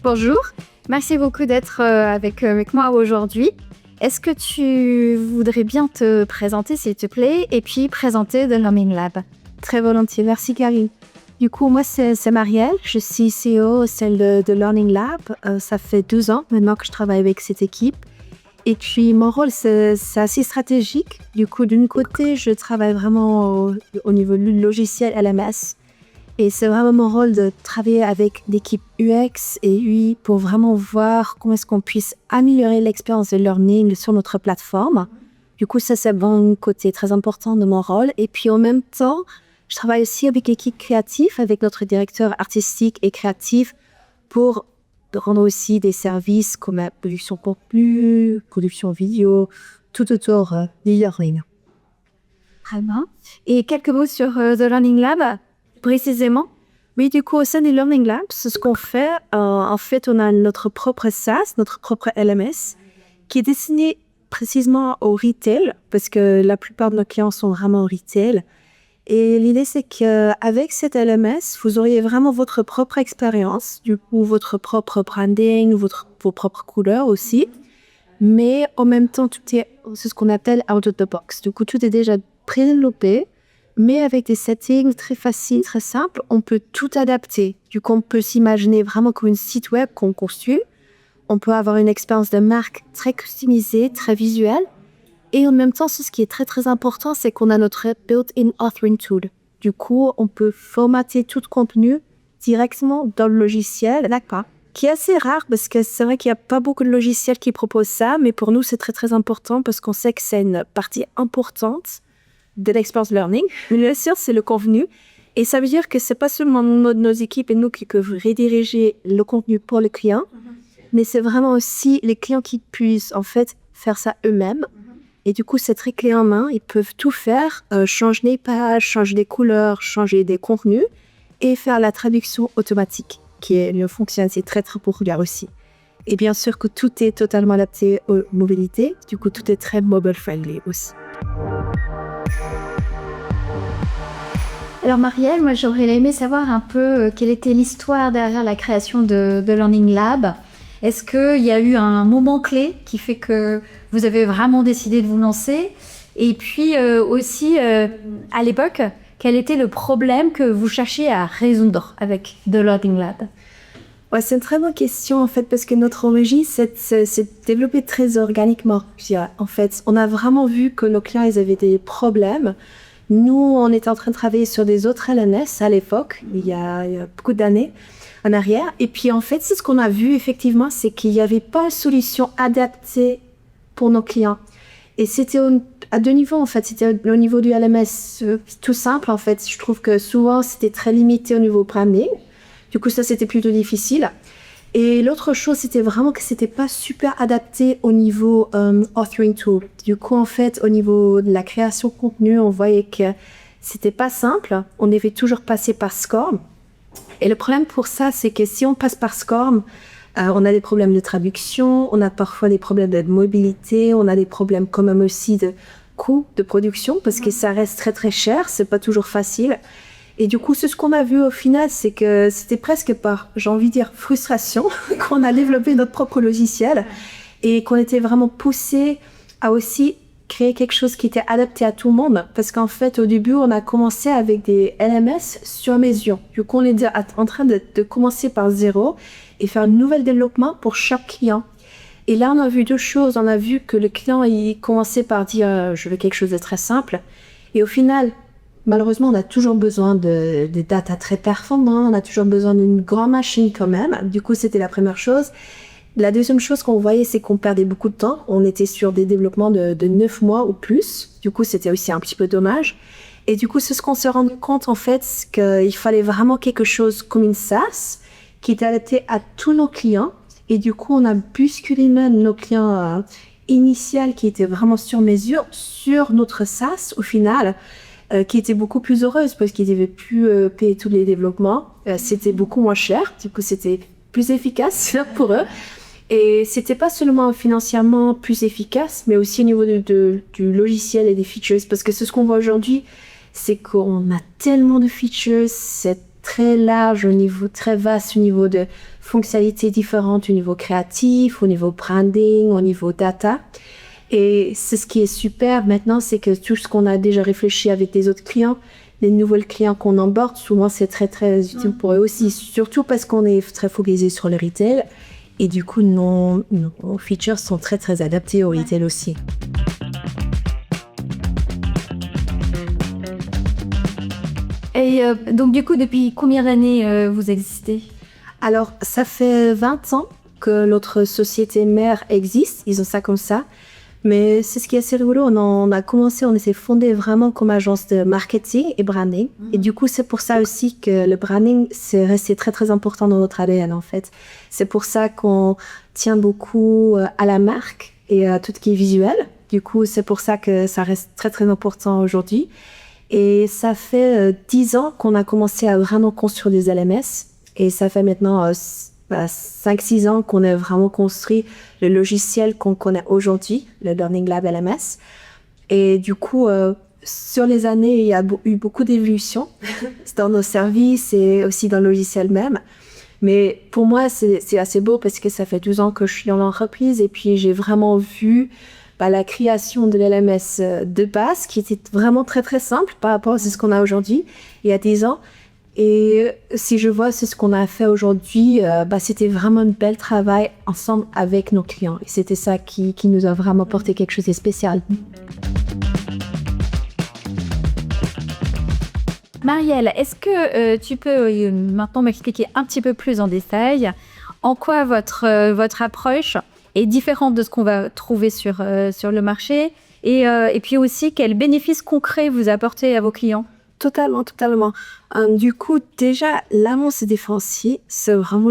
Bonjour, merci beaucoup d'être avec moi aujourd'hui. Est-ce que tu voudrais bien te présenter, s'il te plaît, et puis présenter The Learning Lab? Très volontiers, merci Karine. Du coup, moi c'est Marielle, je suis CEO au sein de Learning Lab. Ça fait 12 ans maintenant que je travaille avec cette équipe. Et puis mon rôle c'est assez stratégique. Du coup, d'une côté, je travaille vraiment au niveau du logiciel LMS. Et c'est vraiment mon rôle de travailler avec l'équipe UX et UI pour vraiment voir comment est-ce qu'on puisse améliorer l'expérience de learning sur notre plateforme. Du coup, ça c'est un côté très important de mon rôle. Et puis en même temps, je travaille aussi avec l'équipe créative, avec notre directeur artistique et créatif pour rendre aussi des services comme la production contenu, production vidéo, tout autour du learning. Très bien. Et quelques mots sur The Learning Lab, précisément? Oui, du coup, au sein du Learning Lab, c'est ce qu'on fait. En fait, on a notre propre SaaS, notre propre LMS, qui est destiné précisément au retail, parce que la plupart de nos clients sont vraiment au retail. Et l'idée, c'est qu'avec cette LMS, vous auriez vraiment votre propre expérience, du coup, votre propre branding, vos propres couleurs aussi. Mais en même temps, c'est ce qu'on appelle out of the box. Du coup, tout est déjà prédéveloppé, mais avec des settings très faciles, très simples, on peut tout adapter. Du coup, on peut s'imaginer vraiment comme une site web qu'on construit. On peut avoir une expérience de marque très customisée, très visuelle. Et en même temps, ce qui est très très important, c'est qu'on a notre built-in authoring tool. Du coup, on peut formater tout le contenu directement dans le logiciel, d'accord, qui est assez rare parce que c'est vrai qu'il n'y a pas beaucoup de logiciels qui proposent ça, mais pour nous, c'est très très important parce qu'on sait que c'est une partie importante de l'expérience learning. Mais bien sûr, c'est le contenu. Et ça veut dire que c'est pas seulement nos équipes et nous qui peuvent rediriger le contenu pour le client, mais c'est vraiment aussi les clients qui puissent en fait faire ça eux-mêmes. Et du coup, c'est très clé en main. Ils peuvent tout faire, changer des pages, changer des couleurs, changer des contenus et faire la traduction automatique, qui est une fonctionnalité très très populaire aussi. Et bien sûr que tout est totalement adapté aux mobilités. Du coup, tout est très mobile friendly aussi. Alors Marielle, moi j'aurais aimé savoir un peu quelle était l'histoire derrière la création de Learning Lab. Est-ce qu'il y a eu un moment clé qui fait que vous avez vraiment décidé de vous lancer? Et puis aussi, à l'époque, quel était le problème que vous cherchiez à résoudre avec The Learning Lab? Ouais, c'est une très bonne question en fait, parce que notre origine s'est développée très organiquement. Je dirais. En fait, on a vraiment vu que nos clients ils avaient des problèmes. Nous, on était en train de travailler sur des autres LNS à l'époque, il y a beaucoup d'années en arrière. Et puis, en fait, c'est ce qu'on a vu, effectivement, c'est qu'il n'y avait pas de solution adaptée pour nos clients. Et c'était à deux niveaux, en fait. C'était au niveau du LMS tout simple, en fait. Je trouve que souvent, c'était très limité au niveau branding. Du coup, ça, c'était plutôt difficile. Et l'autre chose, c'était vraiment que c'était pas super adapté au niveau authoring tool. Du coup, en fait, au niveau de la création de contenu, on voyait que c'était pas simple. On devait toujours passer par SCORM. Et le problème pour ça, c'est que si on passe par SCORM, on a des problèmes de traduction, on a parfois des problèmes de mobilité, on a des problèmes quand même aussi de coût de production parce que ça reste très très cher, c'est pas toujours facile. Et du coup, ce qu'on a vu au final, c'est que c'était presque par, j'ai envie de dire, frustration qu'on a développé notre propre logiciel et qu'on était vraiment poussé à aussi créer quelque chose qui était adapté à tout le monde. Parce qu'en fait, au début, on a commencé avec des LMS sur mesure. Du coup, on est en train de commencer par zéro et faire un nouvel développement pour chaque client. Et là, on a vu deux choses. On a vu que le client, il commençait par dire je veux quelque chose de très simple. Et au final, malheureusement, on a toujours besoin de data très performantes, on a toujours besoin d'une grande machine quand même. Du coup, c'était la première chose. La deuxième chose qu'on voyait, c'est qu'on perdait beaucoup de temps. On était sur des développements de 9 mois ou plus. Du coup, c'était aussi un petit peu dommage. Et du coup, c'est ce qu'on s'est rendu compte, en fait, qu'il fallait vraiment quelque chose comme une SaaS qui était adapté à tous nos clients. Et du coup, on a bousculé même nos clients initiaux qui étaient vraiment sur mesure sur notre SaaS au final. Qui était beaucoup plus heureuse parce qu'ils devaient plus payer tous les développements. C'était beaucoup moins cher, du coup c'était plus efficace pour eux. Et c'était pas seulement financièrement plus efficace, mais aussi au niveau du logiciel et des features. Parce que ce qu'on voit aujourd'hui, c'est qu'on a tellement de features, c'est très large, au niveau très vaste, au niveau de fonctionnalités différentes, au niveau créatif, au niveau branding, au niveau data. Et c'est ce qui est super maintenant, c'est que tout ce qu'on a déjà réfléchi avec des autres clients, les nouveaux clients qu'on emborde, souvent c'est très très utile pour eux aussi, surtout parce qu'on est très focalisé sur le retail. Et du coup, nos features sont très très adaptés au retail aussi. Et donc du coup, depuis combien d'années vous existez? Alors, ça fait 20 ans que notre société mère existe, ils ont ça comme ça. Mais c'est ce qui est assez rigolo, on a commencé, on s'est fondé vraiment comme agence de marketing et branding. Et du coup, c'est pour ça aussi que le branding, c'est resté très très important dans notre ADN en fait. C'est pour ça qu'on tient beaucoup à la marque et à tout ce qui est visuel. Du coup, c'est pour ça que ça reste très très important aujourd'hui. Et ça fait 10 ans qu'on a commencé à vraiment construire des LMS. Et ça fait maintenant 5-6 ans qu'on a vraiment construit le logiciel qu'on connaît aujourd'hui, le Learning Lab LMS. Et du coup, sur les années, il y a eu beaucoup d'évolutions dans nos services et aussi dans le logiciel même. Mais pour moi, c'est assez beau parce que ça fait 12 ans que je suis dans l'entreprise et puis j'ai vraiment vu la création de l'LMS de base qui était vraiment très très simple par rapport à ce qu'on a aujourd'hui, il y a 10 ans. Et si je vois ce qu'on a fait aujourd'hui, c'était vraiment un bel travail ensemble avec nos clients. Et c'était ça qui nous a vraiment apporté quelque chose de spécial. Marielle, est-ce que tu peux maintenant m'expliquer un petit peu plus en détail en quoi votre approche est différente de ce qu'on va trouver sur le marché et puis aussi quels bénéfices concrets vous apportez à vos clients? Totalement. Du coup, déjà, là où on se différencie, c'est vraiment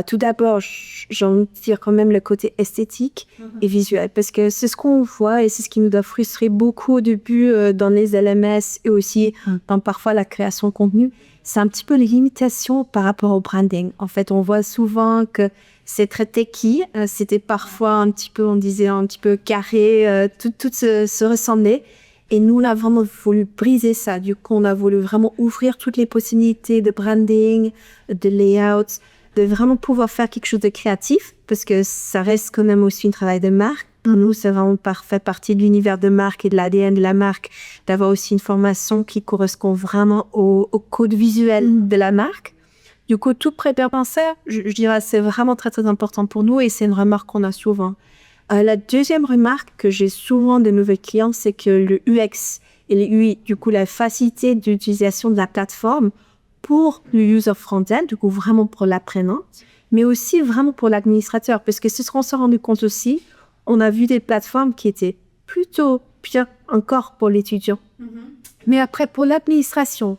tout d'abord, j'ai envie de dire quand même le côté esthétique et visuel, parce que c'est ce qu'on voit et c'est ce qui nous doit frustrer beaucoup au début dans les LMS et aussi dans parfois la création de contenu. C'est un petit peu les limitations par rapport au branding. En fait, on voit souvent que c'est très techy, c'était parfois un petit peu, on disait un petit peu carré, tout se ressemblait. Et nous, on a vraiment voulu briser ça. Du coup, on a voulu vraiment ouvrir toutes les possibilités de branding, de layout, de vraiment pouvoir faire quelque chose de créatif, parce que ça reste quand même aussi un travail de marque. Pour nous, c'est vraiment fait partie de l'univers de marque et de l'ADN de la marque, d'avoir aussi une formation qui correspond vraiment au code visuel de la marque. Du coup, tout prépare pensé, je dirais, c'est vraiment très, très important pour nous et c'est une remarque qu'on a souvent. La deuxième remarque que j'ai souvent de nouveaux clients, c'est que le UX et le UI, du coup, la facilité d'utilisation de la plateforme pour le user front-end, du coup, vraiment pour l'apprenant, mais aussi vraiment pour l'administrateur, parce que c'est ce qu'on s'est rendu compte aussi, on a vu des plateformes qui étaient plutôt bien encore pour l'étudiant. Mais après, pour l'administration,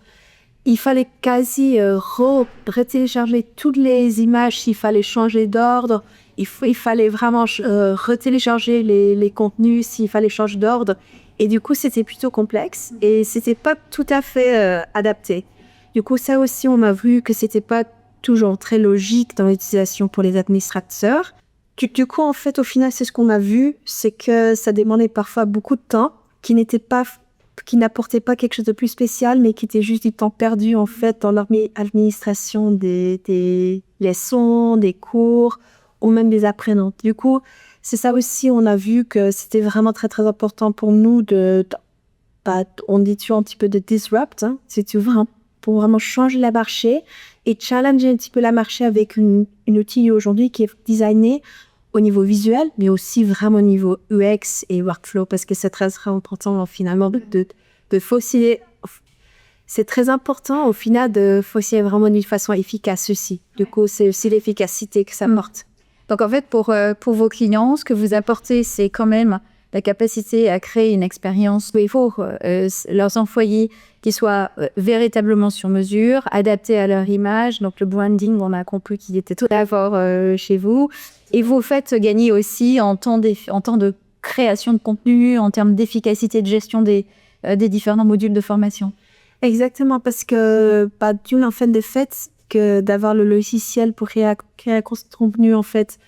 il fallait quasi retélécharger toutes les images, il fallait changer d'ordre, il fallait vraiment retélécharger les contenus s'il fallait changer d'ordre. Et du coup, c'était plutôt complexe et c'était pas tout à fait adapté. Du coup, ça aussi, on a vu que c'était pas toujours très logique dans l'utilisation pour les administrateurs. Du coup, en fait, au final, c'est ce qu'on a vu, c'est que ça demandait parfois beaucoup de temps, qui n'apportait pas quelque chose de plus spécial, mais qui était juste du temps perdu, en fait, dans l'administration des leçons, des cours, ou même des apprenants. Du coup, c'est ça aussi, on a vu que c'était vraiment très, très important pour nous on dit un petit peu de disrupt, c'est pour vraiment changer la marché et challenger un petit peu la marché avec un outil aujourd'hui qui est designé au niveau visuel, mais aussi vraiment au niveau UX et workflow, parce que c'est très, très important finalement de fossiler. C'est très important au final de fossiler vraiment d'une façon efficace aussi. Du coup, c'est aussi l'efficacité que ça porte. Donc en fait, pour vos clients, ce que vous apportez, c'est quand même la capacité à créer une expérience pour leurs employés qui soit véritablement sur mesure, adaptée à leur image. Donc le branding, on a compris qu'il était tout d'abord chez vous. Et vous faites gagner aussi en temps de création de contenu, en termes d'efficacité de gestion des différents modules de formation. Exactement, parce que en fait, de fait que d'avoir le logiciel pour créer un contenu, en fait,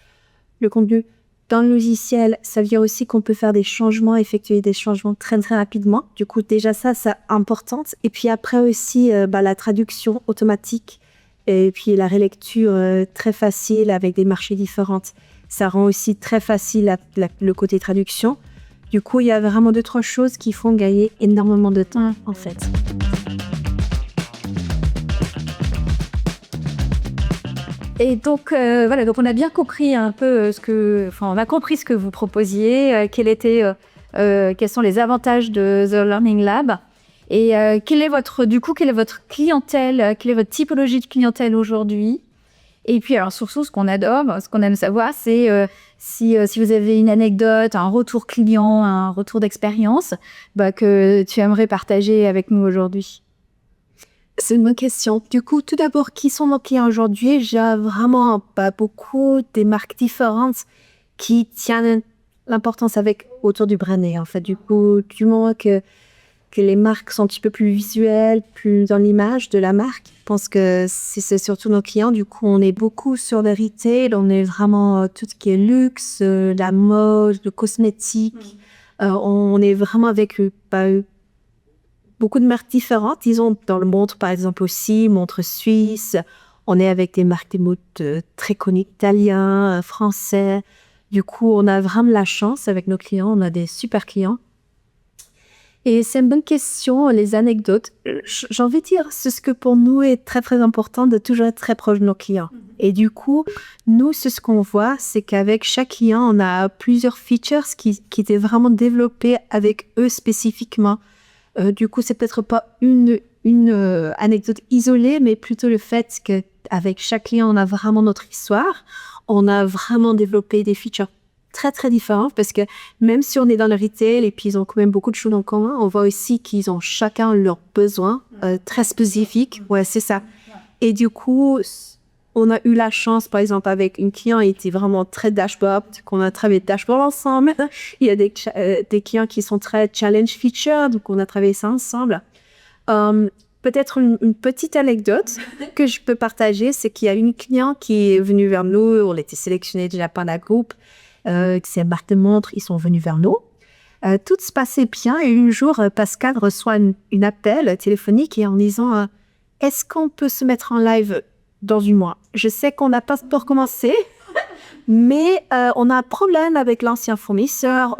le contenu dans le logiciel, ça veut dire aussi qu'on peut faire des changements, effectuer des changements très très rapidement. Du coup, déjà ça, c'est important. Et puis après aussi, la traduction automatique et puis la relecture très facile avec des marchés différentes. Ça rend aussi très facile le côté traduction. Du coup, il y a vraiment 2-3 choses qui font gagner énormément de temps, en fait. Et donc, voilà, donc on a bien compris un peu on a compris ce que vous proposiez, quels sont les avantages de The Learning Lab. Et quelle est votre clientèle, quelle est votre typologie de clientèle aujourd'hui? Et puis, alors, surtout, ce qu'on adore, ce qu'on aime savoir, c'est si vous avez une anecdote, un retour client, un retour d'expérience, que tu aimerais partager avec nous aujourd'hui. C'est une bonne question. Du coup, tout d'abord, qui sont nos clients aujourd'hui? J'ai vraiment pas beaucoup des marques différentes qui tiennent l'importance autour du branding, en fait. Du coup, du moment que les marques sont un petit peu plus visuelles, plus dans l'image de la marque, je pense que c'est surtout nos clients. Du coup, on est beaucoup sur le retail, on est vraiment tout ce qui est luxe, la mode, le cosmétique. On est vraiment avec beaucoup de marques différentes. Ils ont dans le montre, par exemple aussi, montre suisse. On est avec des marques des modes très connues, italiens, français. Du coup, on a vraiment la chance avec nos clients. On a des super clients. Et c'est une bonne question, les anecdotes. J'ai envie de dire, c'est ce que pour nous est très, très important de toujours être très proche de nos clients. Et du coup, nous, ce qu'on voit, c'est qu'avec chaque client, on a plusieurs features qui étaient vraiment développés avec eux spécifiquement. Du coup, c'est peut-être pas une anecdote isolée, mais plutôt le fait qu'avec chaque client, on a vraiment notre histoire. On a vraiment développé des features très, très différentes parce que même si on est dans le retail et puis ils ont quand même beaucoup de choses en commun, on voit aussi qu'ils ont chacun leurs besoins très spécifiques. Ouais, c'est ça. Et du coup, on a eu la chance, par exemple, avec une cliente qui était vraiment très dashboard, qu'on a travaillé dashboard ensemble. Il y a des clients qui sont très challenge feature, donc on a travaillé ça ensemble. Peut-être une petite anecdote que je peux partager, c'est qu'il y a une cliente qui est venue vers nous, on était sélectionnés déjà par la groupe, c'est marque de montre, ils sont venus vers nous. Tout se passait bien et un jour, Pascal reçoit une appel téléphonique et en disant est-ce qu'on peut se mettre en live dans 1 mois? Je sais qu'on n'a pas encore commencé, mais on a un problème avec l'ancien fournisseur.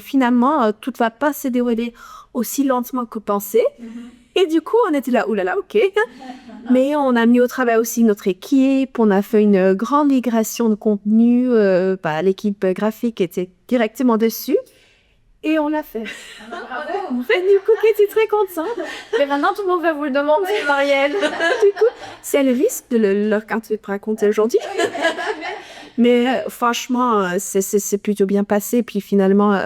Finalement, tout ne va pas se dérouler aussi lentement que pensé. Et du coup, on était là, oulala, ok. Mais on a mis au travail aussi notre équipe. On a fait une grande migration de contenu. L'équipe graphique était directement dessus. Et on l'a fait. Du coup, qui était très contente. Mais maintenant, tout le monde va vous le demander, Marielle. Du coup, c'est le risque de leur raconter aujourd'hui. Mais franchement, c'est plutôt bien passé. Puis finalement,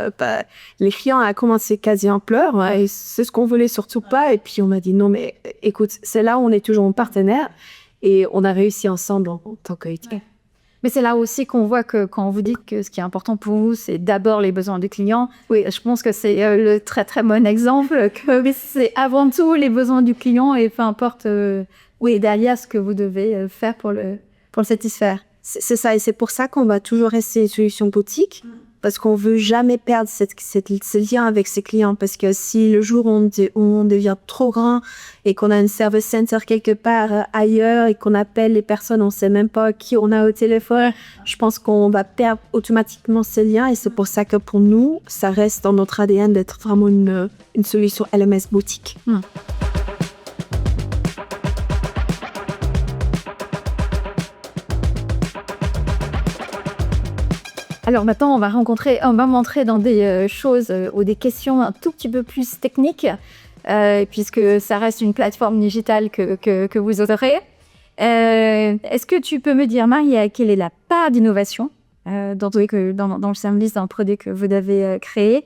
les clients ont commencé quasi en pleurs. Et c'est ce qu'on voulait surtout pas. Et puis on m'a dit non, mais écoute, c'est là où on est toujours en partenaire. Et on a réussi ensemble en tant qu'équipe. Mais c'est là aussi qu'on voit que quand vous dites que ce qui est important pour vous, c'est d'abord les besoins du client. Oui, je pense que c'est le très très bon exemple, que c'est avant tout les besoins du client et peu importe derrière ce que vous devez faire pour le satisfaire. C'est ça, et c'est pour ça qu'on va toujours rester une solution boutique, parce qu'on veut jamais perdre ce lien avec ses clients, parce que si le jour où on devient trop grand et qu'on a un service center quelque part ailleurs et qu'on appelle les personnes, on sait même pas qui on a au téléphone, je pense qu'on va perdre automatiquement ce lien, et c'est pour ça que pour nous, ça reste dans notre ADN d'être vraiment une solution LMS boutique. Alors maintenant, on va rentrer dans des choses ou des questions un tout petit peu plus techniques, puisque ça reste une plateforme digitale que vous aurez. Est-ce que tu peux me dire, Marie, quelle est la part d'innovation dans le service d'un produit que vous avez créé?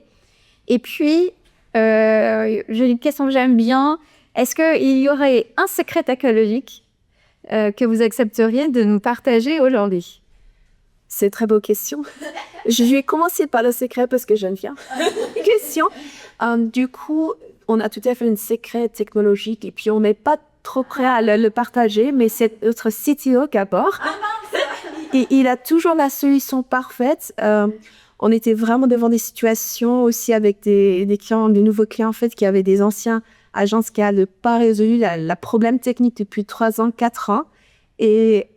Et puis, j'ai une question que j'aime bien. Est-ce qu'il y aurait un secret technologique que vous accepteriez de nous partager aujourd'hui? C'est une très bonne question. Je vais commencer par le secret parce que j'aime bien. Question. Du coup, on a tout à fait un secret technologique et puis on n'est pas trop prêt à le partager, mais c'est notre CTO d'abord. il a toujours la solution parfaite. On était vraiment devant des situations aussi avec des clients, des nouveaux clients en fait, qui avaient des anciens agences qui n'avaient pas résolu la problème technique depuis 3 ans, 4 ans. Et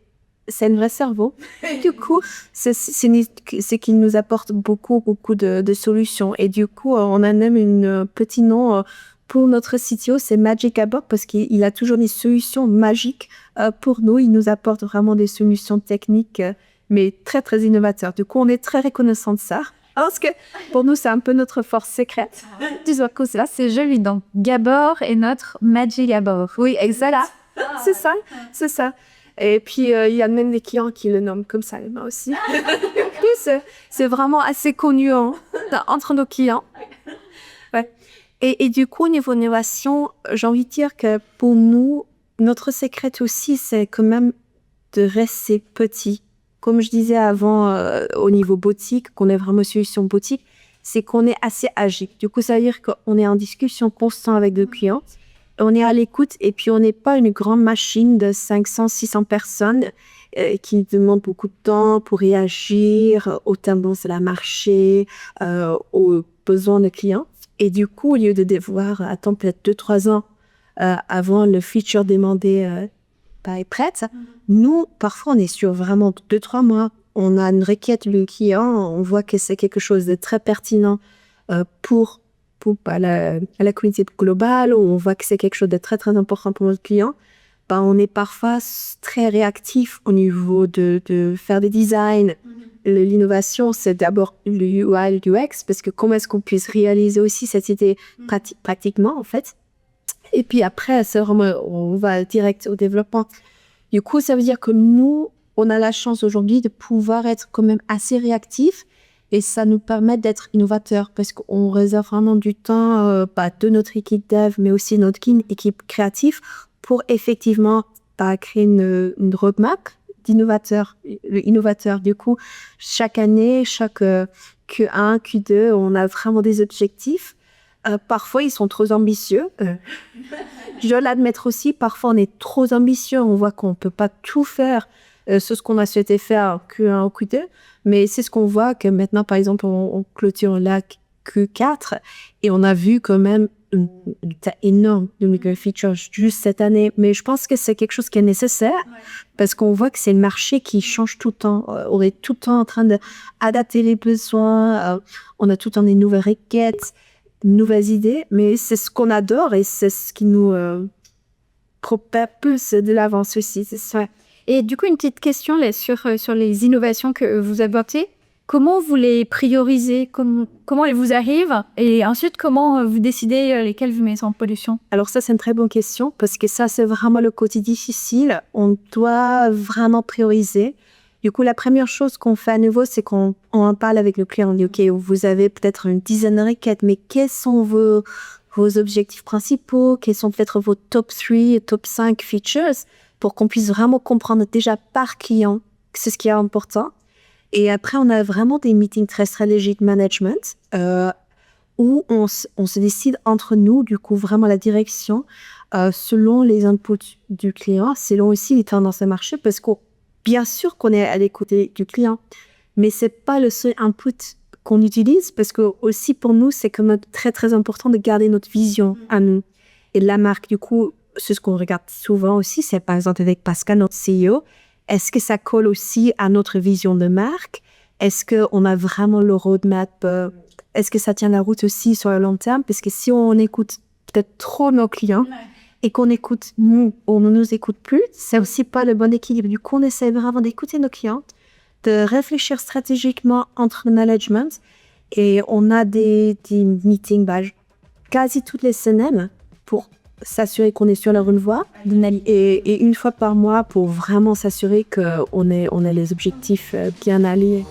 c'est un vrai cerveau. Du coup, c'est qu'il nous apporte beaucoup de solutions. Et du coup, on a même un petit nom pour notre CTO, c'est Magic ABOP, parce qu'il a toujours des solutions magiques pour nous. Il nous apporte vraiment des solutions techniques, mais très innovateurs. Du coup, on est très reconnaissant de ça. Parce que pour nous, c'est un peu notre force secrète. Disons que là, c'est joli. Donc, Gabor est notre Magic Gabor. Oui, exact. C'est ça. Et puis, il y a même des clients qui le nomment comme ça, moi aussi. C'est vraiment assez connu entre nos clients. Ouais. Et du coup, au niveau innovation, j'ai envie de dire que pour nous, notre secret aussi, c'est quand même de rester petit. Comme je disais avant, au niveau boutique, qu'on est vraiment solution boutique, c'est qu'on est assez agile. Du coup, ça veut dire qu'on est en discussion constante avec nos clients. On est à l'écoute et puis on n'est pas une grande machine de 500-600 personnes qui demandent beaucoup de temps pour réagir aux tendances de la marché, aux besoins des clients. Et du coup, au lieu de devoir attendre peut-être 2-3 ans avant le feature demandé est prête, nous, parfois, on est sur vraiment 2-3 mois. On a une requête du client, on voit que c'est quelque chose de très pertinent pour à la communauté globale, où on voit que c'est quelque chose de très important pour notre client. On est parfois très réactif au niveau de faire des designs. L'innovation, c'est d'abord le UI, le UX, parce que comment est-ce qu'on puisse réaliser aussi cette idée pratiquement, en fait. Et puis après, c'est vraiment, on va direct au développement. Du coup, ça veut dire que nous, on a la chance aujourd'hui de pouvoir être quand même assez réactifs et ça nous permet d'être innovateurs parce qu'on réserve vraiment du temps de notre équipe dev, mais aussi notre équipe créative pour effectivement créer une roadmap d'innovateurs. Innovateur. Du coup, chaque année, chaque Q1, Q2, on a vraiment des objectifs. Parfois, ils sont trop ambitieux. Je dois l'admettre aussi, parfois, on est trop ambitieux. On voit qu'on ne peut pas tout faire, ce qu'on a souhaité faire Q1 ou Q2. Mais c'est ce qu'on voit que maintenant, par exemple, on clôture la Q4 et on a vu quand même une énorme de nouvelles features juste cette année. Mais je pense que c'est quelque chose qui est nécessaire parce qu'on voit que c'est le marché qui change tout le temps. On est tout le temps en train d'adapter les besoins. On a tout le temps des nouvelles requêtes, nouvelles idées. Mais c'est ce qu'on adore et c'est ce qui nous propulse de l'avance aussi. C'est ça. Et du coup, une petite question là, sur les innovations que vous apportez. Comment vous les priorisez? Comment elles vous arrivent? Et ensuite, comment vous décidez lesquelles vous mettez en production? Alors ça, c'est une très bonne question parce que ça, c'est vraiment le côté difficile. On doit vraiment prioriser. Du coup, la première chose qu'on fait à nouveau, c'est qu'on en parle avec le client. On dit, OK, vous avez peut-être une dizaine de requêtes, mais quels sont vos objectifs principaux? Quels sont peut-être vos top 3 et top 5 features pour qu'on puisse vraiment comprendre déjà par client que c'est ce qui est important. Et après, on a vraiment des meetings très stratégiques management où on se décide entre nous, du coup, vraiment la direction selon les inputs du client, selon aussi les tendances de marché, parce que bien sûr qu'on est à l'écoute du client, mais c'est pas le seul input qu'on utilise, parce que aussi pour nous, c'est quand même très important de garder notre vision à nous. Et la marque, du coup, c'est ce qu'on regarde souvent aussi, c'est par exemple avec Pascal, notre CEO, est-ce que ça colle aussi à notre vision de marque? Est-ce qu'on a vraiment le roadmap? Est-ce que ça tient la route aussi sur le long terme? Parce que si on écoute peut-être trop nos clients et qu'on écoute nous, on ne nous écoute plus, c'est aussi pas le bon équilibre. Du coup, on essaie vraiment d'écouter nos clients, de réfléchir stratégiquement entre le management et on a des meetings quasi toutes les semaines pour s'assurer qu'on est sur la bonne voie et une fois par mois pour vraiment s'assurer qu'on a les objectifs bien alignés.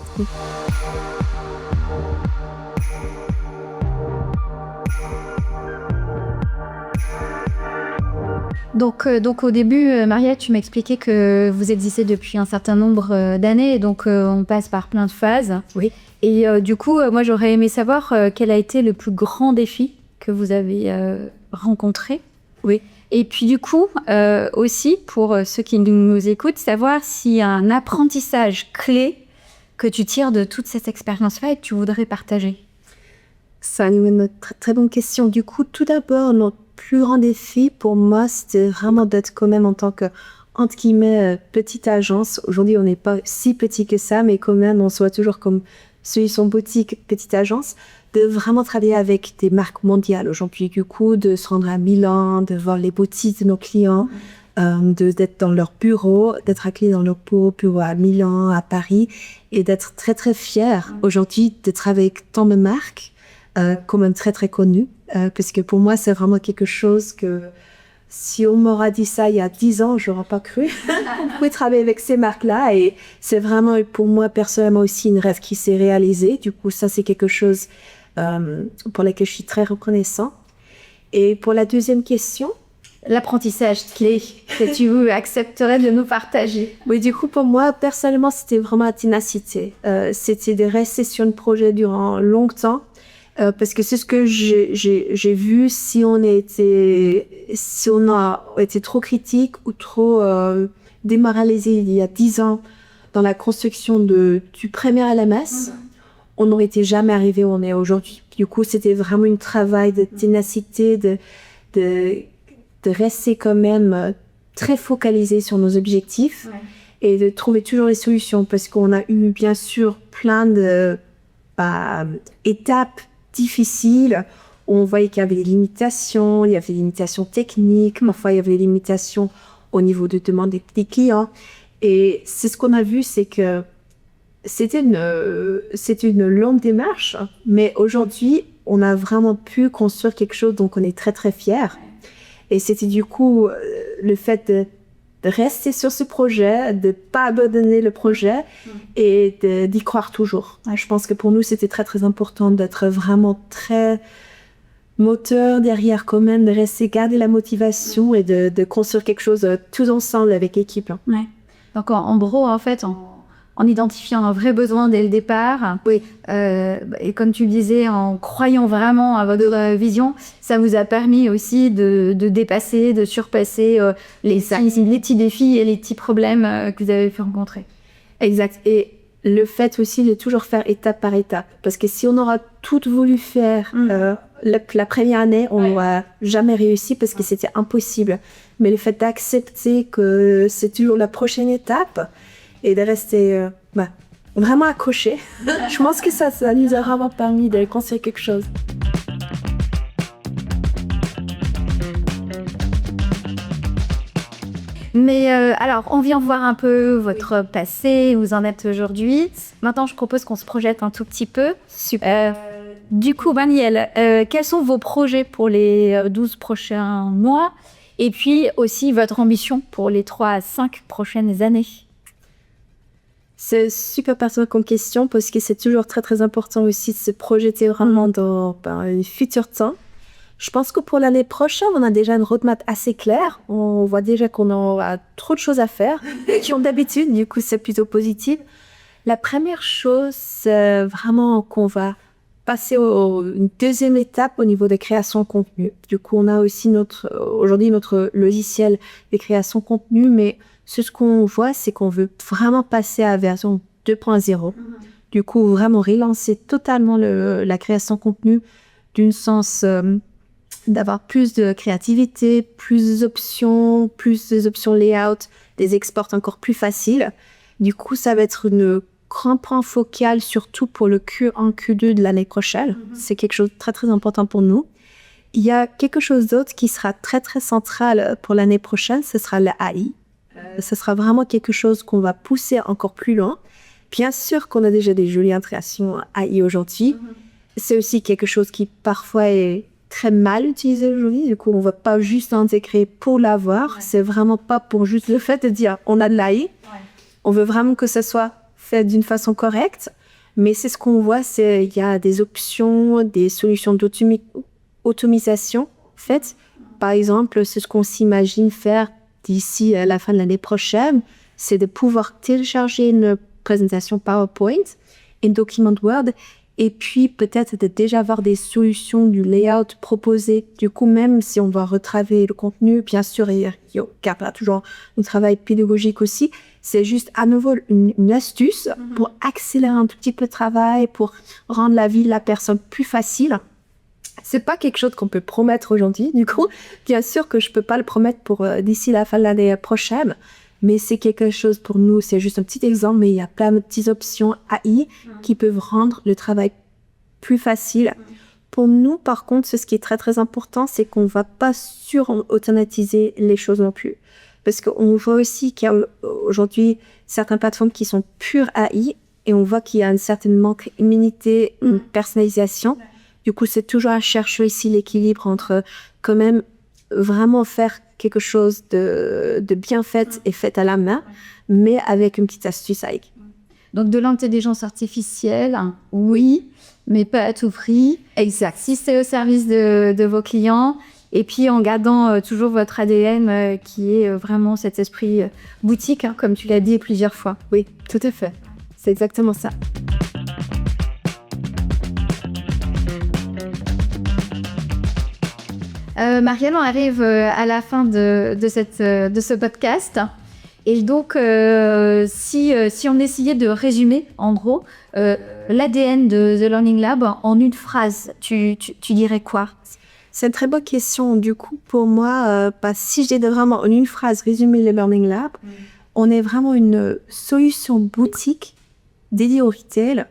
Donc au début, Maria, tu m'expliquais que vous existez depuis un certain nombre d'années, et donc on passe par plein de phases. Oui. Et du coup, moi j'aurais aimé savoir quel a été le plus grand défi que vous avez rencontré Oui. Et puis du coup, aussi, pour ceux qui nous écoutent, savoir s'il y a un apprentissage clé que tu tires de toute cette expérience-là et que tu voudrais partager. Ça nous une très, très bonne question. Du coup, tout d'abord, notre plus grand défi pour moi, c'était vraiment d'être quand même en tant que, entre guillemets, petite agence. Aujourd'hui, on n'est pas si petit que ça, mais quand même, on soit toujours comme solution boutique, petite agence, de vraiment travailler avec des marques mondiales aujourd'hui. Du coup, de se rendre à Milan, de voir les boutiques de nos clients, d'être dans leur bureau, d'être accueillis dans leur bureau à Milan, à Paris, et d'être très, très fier aujourd'hui de travailler avec tant de marques, quand même très, très connues. Parce que pour moi, c'est vraiment quelque chose que si on m'aura dit ça il y a 10 ans, je n'aurais pas cru. On pouvait travailler avec ces marques-là et c'est vraiment pour moi personnellement aussi une rêve qui s'est réalisée. Du coup, ça c'est quelque chose pour lequel je suis très reconnaissante. Et pour la deuxième question, l'apprentissage clé que tu accepterais de nous partager. Oui, du coup, pour moi, personnellement, c'était vraiment la ténacité. C'était de rester sur un projet durant longtemps. Parce que c'est ce que j'ai vu si on a été trop critique ou trop démoralisé il y a 10 ans dans la construction du premier LMS, on n'aurait été jamais arrivé où on est aujourd'hui. Du coup, c'était vraiment un travail de ténacité, de rester quand même très focalisé sur nos objectifs et de trouver toujours les solutions parce qu'on a eu bien sûr plein d'étapes difficiles où on voyait qu'il y avait des limitations, il y avait des limitations techniques, parfois il y avait des limitations au niveau de demande des clients. Et c'est ce qu'on a vu, c'est que c'était une longue démarche, mais aujourd'hui, on a vraiment pu construire quelque chose dont on est très très fiers. Et c'était du coup le fait de rester sur ce projet, de ne pas abandonner le projet et d'y croire toujours. Je pense que pour nous, c'était très très important d'être vraiment très moteur derrière quand même, de rester garder la motivation et de construire quelque chose tous ensemble avec l'équipe. Ouais. Donc en gros, en fait, en identifiant un vrai besoin dès le départ, oui. Et comme tu le disais, en croyant vraiment à votre vision, ça vous a permis aussi de dépasser, de surpasser les petits défis et les petits problèmes que vous avez pu rencontrer. Exact. Et le fait aussi de toujours faire étape par étape. Parce que si on aura tout voulu faire la première année, on n'aura jamais réussi parce que c'était impossible. Mais le fait d'accepter que c'est toujours la prochaine étape et de rester vraiment accroché, je pense que ça nous a vraiment permis de construire quelque chose. Mais alors, on vient voir un peu votre passé, où vous en êtes aujourd'hui. Maintenant, je propose qu'on se projette un tout petit peu. Super. Du coup, Daniel, quels sont vos projets pour les 12 prochains mois? Et puis aussi votre ambition pour les 3 à 5 prochaines années? C'est super pertinent comme question parce que c'est toujours très très important aussi de se projeter vraiment dans un futur temps. Je pense que pour l'année prochaine, on a déjà une roadmap assez claire. On voit déjà qu'on aura trop de choses à faire, qui ont d'habitude, du coup c'est plutôt positif. La première chose, c'est vraiment qu'on va passer une deuxième étape au niveau de création de contenu. Du coup, on a aussi aujourd'hui notre logiciel de création de contenu, mais ce qu'on voit, c'est qu'on veut vraiment passer à la version 2.0. Du coup, vraiment relancer totalement la création de contenu d'une sens d'avoir plus de créativité, plus d'options layout, des exports encore plus faciles. Du coup, ça va être un grand point focal, surtout pour le Q1, Q2 de l'année prochaine. C'est quelque chose de très, très important pour nous. Il y a quelque chose d'autre qui sera très, très central pour l'année prochaine, ce sera la AI. Ce sera vraiment quelque chose qu'on va pousser encore plus loin. Bien sûr qu'on a déjà des jolies intégrations AI aujourd'hui. C'est aussi quelque chose qui parfois est très mal utilisé aujourd'hui. Du coup, on ne va pas juste l'intégrer pour l'avoir. C'est vraiment pas pour juste le fait de dire on a de l'AI. On veut vraiment que ça soit fait d'une façon correcte. Mais c'est ce qu'on voit, il y a des options, des solutions d'automisation faites. Par exemple, c'est ce qu'on s'imagine faire d'ici à la fin de l'année prochaine, c'est de pouvoir télécharger une présentation PowerPoint, un document Word Et puis, peut-être de déjà avoir des solutions du layout proposé. Du coup, même si on va retravailler le contenu, bien sûr, il y a toujours un travail pédagogique aussi. C'est juste à nouveau une astuce pour accélérer un tout petit peu le travail, pour rendre la vie de la personne plus facile. C'est pas quelque chose qu'on peut promettre aujourd'hui. Du coup, bien sûr que je peux pas le promettre pour d'ici la fin de l'année prochaine. Mais c'est quelque chose pour nous, c'est juste un petit exemple, mais il y a plein de petites options AI qui peuvent rendre le travail plus facile. Pour nous, par contre, ce qui est très très important, c'est qu'on va pas sur-automatiser les choses non plus. Parce qu'on voit aussi qu'il y a aujourd'hui certaines plateformes qui sont pures AI et on voit qu'il y a une certaine manque d'immunité, une personnalisation. Du coup, c'est toujours à chercher ici l'équilibre entre quand même vraiment faire quelque chose de bien fait et fait à la main, mais avec une petite astuce avec. Donc de l'intelligence artificielle, oui, mais pas à tout prix. Exact. Si c'est au service de vos clients, et puis en gardant toujours votre ADN qui est vraiment cet esprit boutique, comme tu l'as dit plusieurs fois. Oui, tout à fait. C'est exactement ça. Marielle, on arrive à la fin de ce podcast. Et donc, si on essayait de résumer, en gros, l'ADN de The Learning Lab en une phrase, tu dirais quoi? C'est une très bonne question. Du coup, pour moi, si j'ai vraiment en une phrase résumé le Learning Lab, on est vraiment une solution boutique dédiée au retail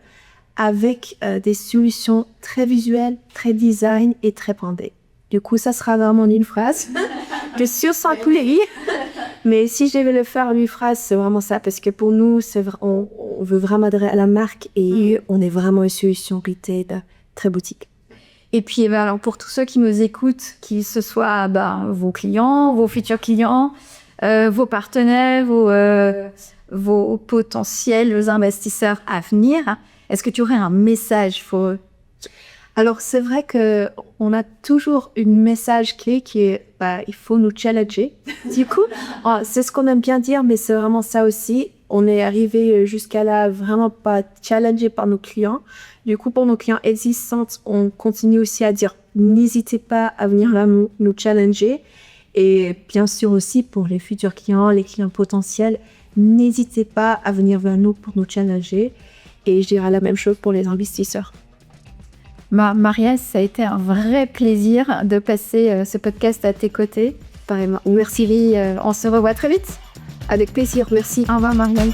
avec des solutions très visuelles, très design et très brandées. Du coup, ça sera vraiment en une phrase. Je suis sûre sans couler. Mais si je devais le faire en une phrase, c'est vraiment ça. Parce que pour nous, on veut vraiment adhérer à la marque et on est vraiment une solution retail très boutique. Et puis, alors, pour tous ceux qui nous écoutent, qu'ils ce soient vos clients, vos futurs clients, vos partenaires, vos potentiels investisseurs à venir, est-ce que tu aurais un message pour eux? Alors, c'est vrai qu'on a toujours un message clé qui est il faut nous challenger. Du coup, c'est ce qu'on aime bien dire, mais c'est vraiment ça aussi. On est arrivé jusqu'à là vraiment pas challengé par nos clients. Du coup, pour nos clients existants, on continue aussi à dire n'hésitez pas à venir là nous challenger. Et bien sûr aussi pour les futurs clients, les clients potentiels, n'hésitez pas à venir vers nous pour nous challenger. Et je dirais la même chose pour les investisseurs. Marielle, ça a été un vrai plaisir de passer ce podcast à tes côtés. Pareillement. Merci, on se revoit très vite. Avec plaisir, merci. Au revoir, Marielle.